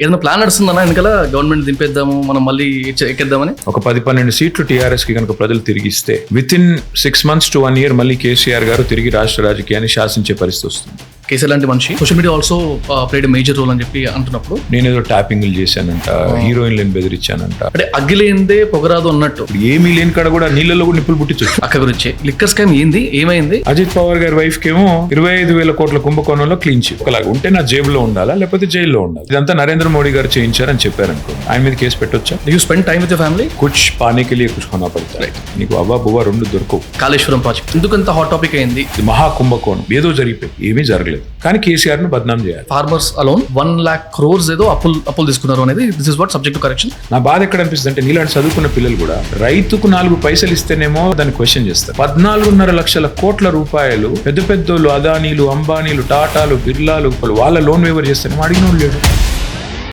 ఏదైనా ప్లాన్ నడుస్తుందన్నా వెనకాల గవర్నమెంట్ దింపేద్దాము మనం మళ్ళీ ఎక్కేద్దామని? ఒక 10-12 సీట్లు టీఆర్ఎస్ కి కనుక ప్రజలు తిరిగిస్తే వితిన్ 6 months to 1 year మళ్ళీ కేసీఆర్ గారు తిరిగి రాష్ట్ర రాజకీయాన్ని శాసించే పరిస్థితి వస్తుంది. కేసీఆర్ లాంటి మనిషి social media also played major role అని చెప్పి అంటున్నప్పుడు నేనేదో ట్యాపింగ్లు చేశానంట, హీరోయిన్లను బెదిరించానంట, అంటే అగ్గిలేందే పొగరాదు అన్నట్టు ఏమీ లేని కాడ కూడా నీళ్ళలో కూడా నిప్పులు పుట్టించొచ్చు. అక్క గురించి లిక్కర్ స్కామ్ ఏంది, ఏమైంది? అజిత్ పవార్ గారి వైఫ్ కేమో 25,000 కోట్ల కుంభకోణంలో క్లీన్ చిట్. ఒకలాగా ఉంటే నా జేబులో ఉండాలా లేకపోతే జైల్లో ఉండాలి. ఇదంతా నరేంద్ర మోడీ గారు చేయించారని చెప్పారనుకో, ఆయన మీద కేసు పెట్టొచ్చా? You spend time with your family? కుచ్ పానే కే లియే కుచ్ ఖోనా పడతా హై. నీకు అవ్వా బువ్వా రెండు దొరకవు. కాళేశ్వరం ప్రాజెక్ట్ ఎందుకంత హాట్ టాపిక్ అయింది? ఇది మహా కుంభకోణం. ఏదో జరిగిపోయింది, ఏమీ జరగలేదు. కానీ కేసీఆర్ ను బద్నాం చేయాలి. ఫార్మర్స్ అలోన్ 1 lakh crores ఏదో అప్పులు తీసుకున్నారు అనేది this is what subject to correction. నా బాధ ఎక్కడ అనిపిస్తుంది అంటే నీలాంటి చదువుకున్న పిల్లలు కూడా రైతుకు 4 పైసలు ఇస్తేనేమో దాన్ని క్వశ్చన్ చేస్తారు. 14.5 లక్షల కోట్ల రూపాయలు పెద్ద పెద్దోళ్ళు అదానీలు, అంబానీలు, టాటాలు, బిర్లాలు వాళ్ళ లోన్ వేవర్ చేస్తేనేమో అడిగినోడు లేడు.